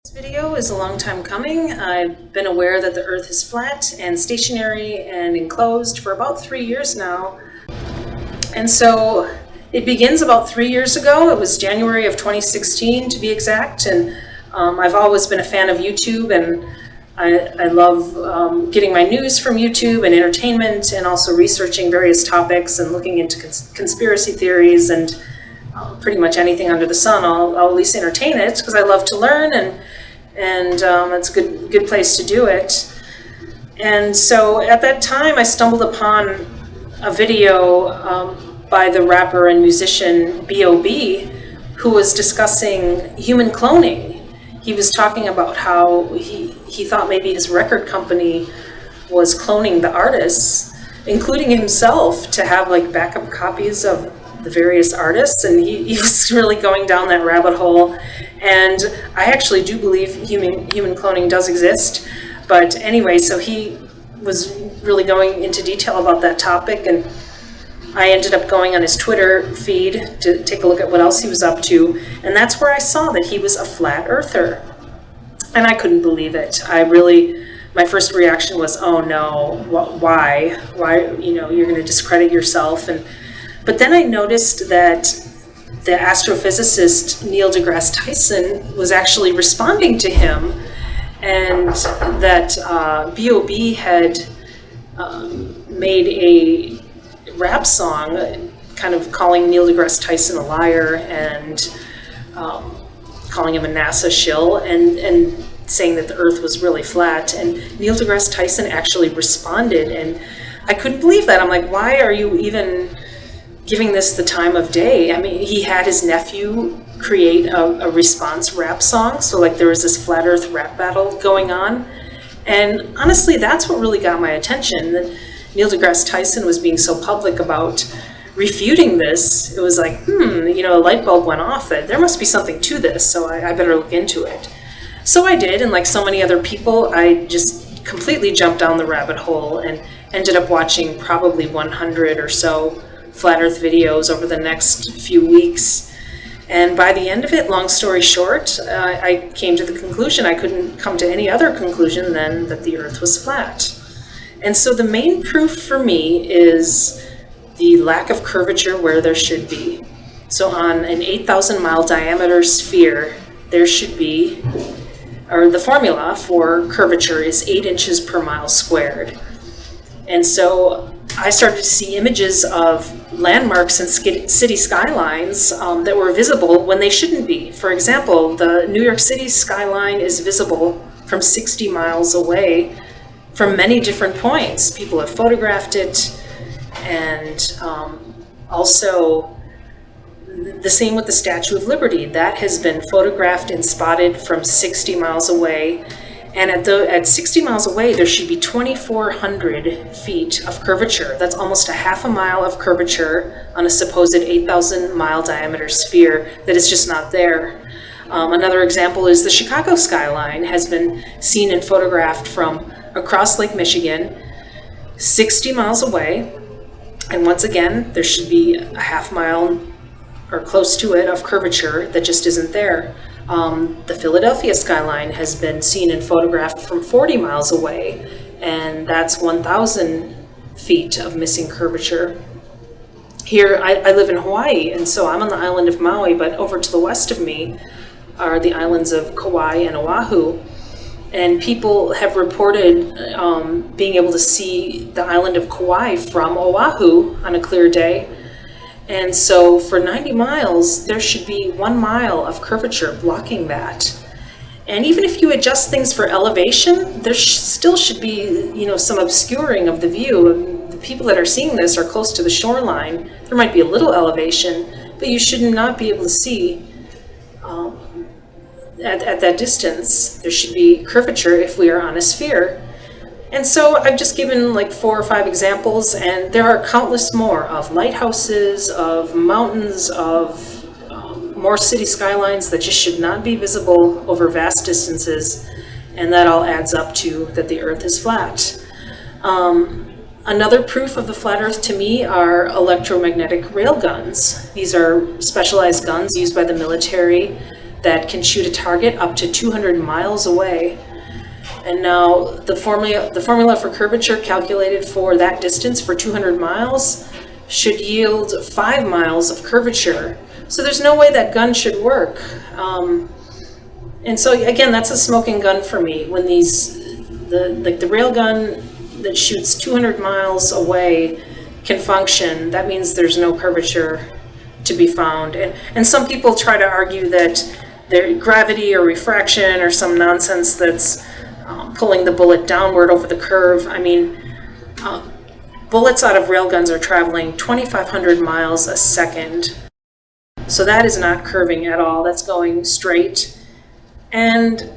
This video is a long time coming. I've been aware that the Earth is flat and stationary and enclosed for about 3 years now. And so it begins about 3 years ago. It was January of 2016 to be exact. And I've always been a fan of YouTube, and I love getting my news from YouTube and entertainment, and also researching various topics and looking into conspiracy theories and pretty much anything under the sun. I'll at least entertain it because I love to learn, and it's a good place to do it. And so at that time, I stumbled upon a video by the rapper and musician B.O.B., who was discussing human cloning. He was talking about how he thought maybe his record company was cloning the artists, including himself, to have like backup copies of the various artists, and he was really going down that rabbit hole. And I actually do believe human cloning does exist. But anyway, so he was really going into detail about that topic, and I ended up going on his Twitter feed to take a look at what else he was up to, and that's where I saw that he was a flat earther. And I couldn't believe it. My first reaction was, oh no, why, you're going to discredit yourself. But then I noticed that the astrophysicist Neil deGrasse Tyson was actually responding to him, and that B.O.B. had made a rap song kind of calling Neil deGrasse Tyson a liar and calling him a NASA shill, and saying that the Earth was really flat. And Neil deGrasse Tyson actually responded, and I couldn't believe that. I'm like, why are you even giving this the time of day? I mean, he had his nephew create a response rap song, so like there was this flat earth rap battle going on. And honestly, that's what really got my attention, that Neil deGrasse Tyson was being so public about refuting this. It was like, a light bulb went off, that there must be something to this, so I better look into it. So I did, and like so many other people, I just completely jumped down the rabbit hole and ended up watching probably 100 or so flat earth videos over the next few weeks. And by the end of it, long story short, I came to the conclusion, I couldn't come to any other conclusion than that the Earth was flat. And so the main proof for me is the lack of curvature where there should be. So on an 8,000 mile diameter sphere, there should be, or the formula for curvature is 8 inches per mile squared. And so I started to see images of landmarks and city skylines that were visible when they shouldn't be. For example, the New York City skyline is visible from 60 miles away from many different points. People have photographed it, and also the same with the Statue of Liberty. That has been photographed and spotted from 60 miles away. And at 60 miles away, there should be 2,400 feet of curvature. That's almost a half a mile of curvature on a supposed 8,000 mile diameter sphere that is just not there. Another example is the Chicago skyline has been seen and photographed from across Lake Michigan, 60 miles away. And once again, there should be a half mile or close to it of curvature that just isn't there. The Philadelphia skyline has been seen and photographed from 40 miles away, and that's 1,000 feet of missing curvature. Here, I live in Hawaii, and so I'm on the island of Maui, but over to the west of me are the islands of Kauai and Oahu. And people have reported being able to see the island of Kauai from Oahu on a clear day. And so for 90 miles, there should be 1 mile of curvature blocking that. And even if you adjust things for elevation, there still should be, some obscuring of the view. The people that are seeing this are close to the shoreline. There might be a little elevation, but you should not be able to see at that distance. There should be curvature if we are on a sphere. And so I've just given like 4 or 5 examples, and there are countless more of lighthouses, of mountains, of more city skylines that just should not be visible over vast distances, and that all adds up to that the Earth is flat. Another proof of the flat Earth to me are electromagnetic railguns. These are specialized guns used by the military that can shoot a target up to 200 miles away. And now the formula for curvature calculated for that distance, for 200 miles, should yield 5 miles of curvature. So there's no way that gun should work. And so again, that's a smoking gun for me. When the rail gun that shoots 200 miles away can function, that means there's no curvature to be found. And some people try to argue that gravity or refraction or some nonsense that's pulling the bullet downward over the curve. I mean, bullets out of railguns are traveling 2,500 miles a second. So that is not curving at all. That's going straight. And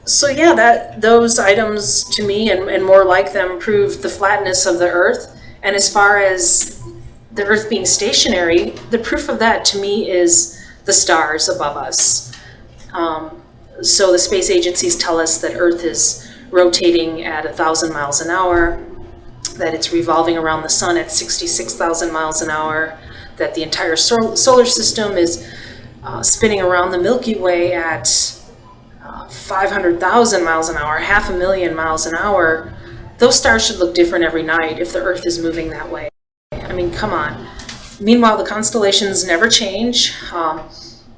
so yeah, those items to me and more like them prove the flatness of the Earth. And as far as the Earth being stationary, the proof of that to me is the stars above us. So the space agencies tell us that Earth is rotating at 1,000 miles an hour, that it's revolving around the sun at 66,000 miles an hour, that the entire solar system is spinning around the Milky Way at 500,000 miles an hour, 500,000 miles an hour. Those stars should look different every night if the Earth is moving that way. I mean, come on. Meanwhile, the constellations never change.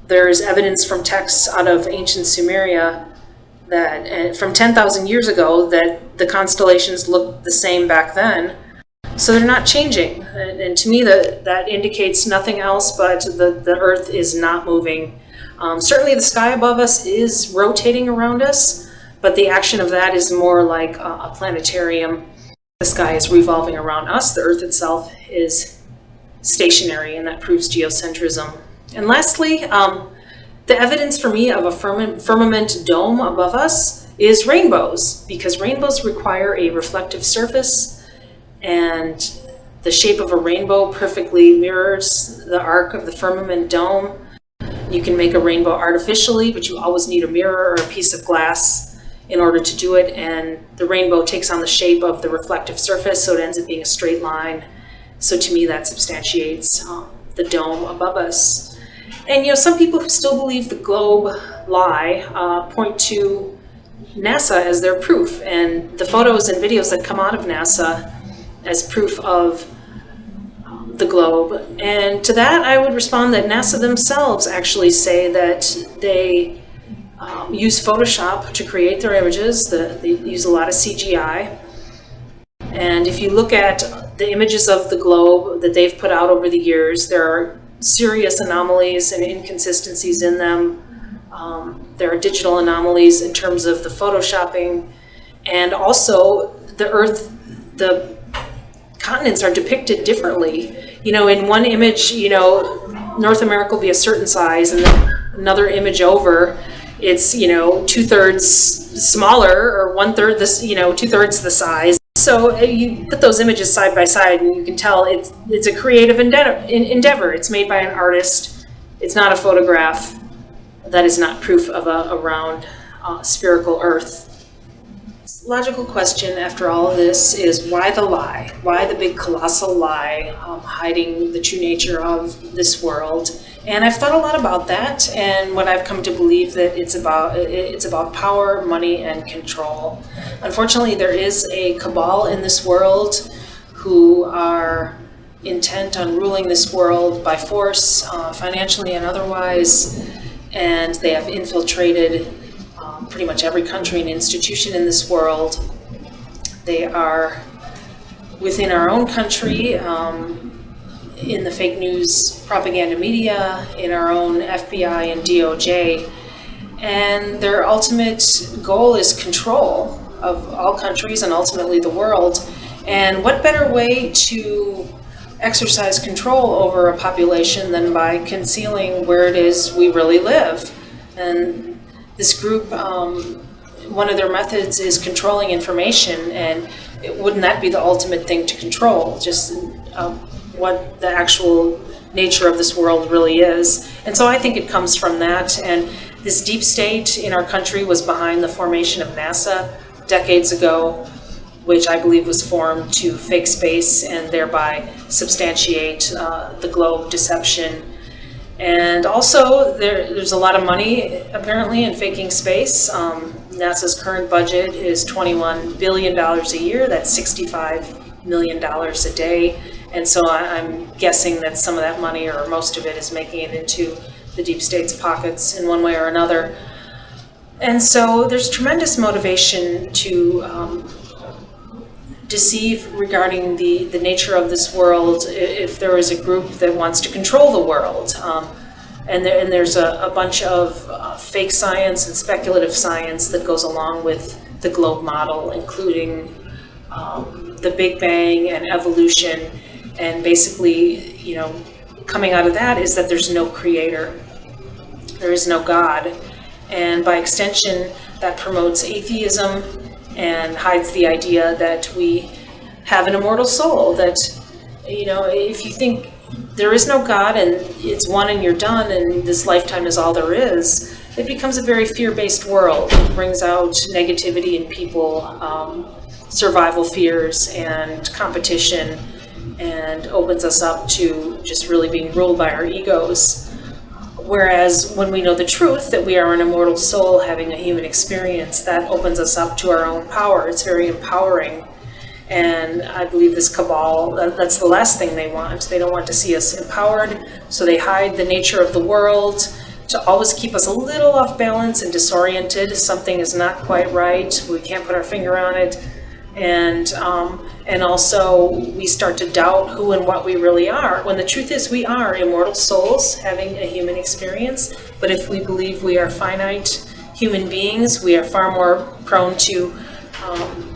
There's evidence from texts out of ancient Sumeria that from 10,000 years ago that the constellations looked the same back then. So they're not changing. And to me, that indicates nothing else but the Earth is not moving. Certainly the sky above us is rotating around us, but the action of that is more like a planetarium. The sky is revolving around us. The Earth itself is stationary, and that proves geocentrism. And lastly, the evidence for me of a firmament dome above us is rainbows, because rainbows require a reflective surface, and the shape of a rainbow perfectly mirrors the arc of the firmament dome. You can make a rainbow artificially, but you always need a mirror or a piece of glass in order to do it, and the rainbow takes on the shape of the reflective surface, so it ends up being a straight line. So to me, that substantiates the dome above us. And some people who still believe the globe lie point to NASA as their proof, and the photos and videos that come out of NASA as proof of the globe. And to that, I would respond that NASA themselves actually say that they use Photoshop to create their images. They use a lot of CGI. And if you look at the images of the globe that they've put out over the years, there are serious anomalies and inconsistencies in them. There are digital anomalies in terms of the photoshopping, and also the Earth, the continents are depicted differently. In one image, North America will be a certain size, and then another image over, it's 2/3 smaller, or 1/3 this, 2/3 the size. So you put those images side by side, and you can tell it's a creative endeavor. It's made by an artist. It's not a photograph. That is not proof of a round spherical Earth. Logical question after all of this is, why the lie? Why the big colossal lie hiding the true nature of this world? And I've thought a lot about that, and what I've come to believe that it's about power, money, and control. Unfortunately, there is a cabal in this world who are intent on ruling this world by force, financially and otherwise, and they have infiltrated pretty much every country and institution in this world. They are within our own country, in the fake news propaganda media, in our own FBI and DOJ, and their ultimate goal is control of all countries and ultimately the world. And what better way to exercise control over a population than by concealing where it is we really live? And this group, one of their methods is controlling information, and wouldn't that be the ultimate thing to control? Just what the actual nature of this world really is. And so I think it comes from that. And this deep state in our country was behind the formation of NASA decades ago, which I believe was formed to fake space and thereby substantiate the globe deception. And also, there's a lot of money apparently in faking space. NASA's current budget is $21 billion a year. That's $65 million a day. And so I'm guessing that some of that money, or most of it, is making it into the deep state's pockets in one way or another. And so there's tremendous motivation to deceive regarding the nature of this world if there is a group that wants to control the world. And there's a bunch of fake science and speculative science that goes along with the globe model, including the Big Bang and evolution. And basically, coming out of that is that there's no creator. There is no God. And by extension, that promotes atheism and hides the idea that we have an immortal soul, that, if you think there is no God and it's one and you're done and this lifetime is all there is, it becomes a very fear-based world. It brings out negativity in people, survival fears and competition, and opens us up to just really being ruled by our egos. Whereas when we know the truth, that we are an immortal soul having a human experience, that opens us up to our own power. It's very empowering. And I believe this cabal, that's the last thing they want. They don't want to see us empowered, so they hide the nature of the world to always keep us a little off balance and disoriented. Something is not quite right. We can't put our finger on it. And also we start to doubt who and what we really are, when the truth is we are immortal souls having a human experience. But if we believe we are finite human beings, we are far more prone to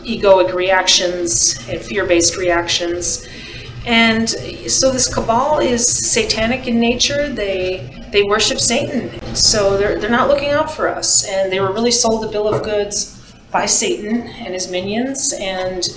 egoic reactions and fear-based reactions. And so this cabal is satanic in nature. They worship Satan, so they're not looking out for us. And they were really sold a bill of goods by Satan and his minions, and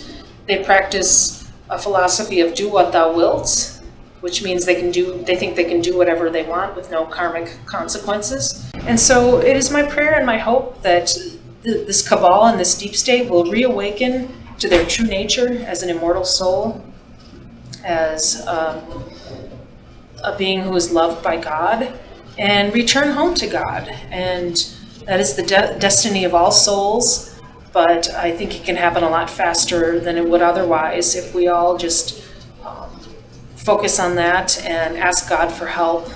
they practice a philosophy of do what thou wilt, which means they think they can do whatever they want with no karmic consequences. And so it is my prayer and my hope that this cabal and this deep state will reawaken to their true nature as an immortal soul, as a being who is loved by God, and return home to God. And that is the destiny of all souls. But I think it can happen a lot faster than it would otherwise if we all just focus on that and ask God for help.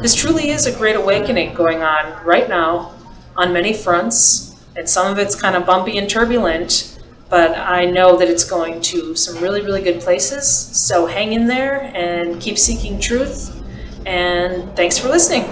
This truly is a great awakening going on right now on many fronts, and some of it's kind of bumpy and turbulent, but I know that it's going to some really, really good places. So hang in there and keep seeking truth, and thanks for listening.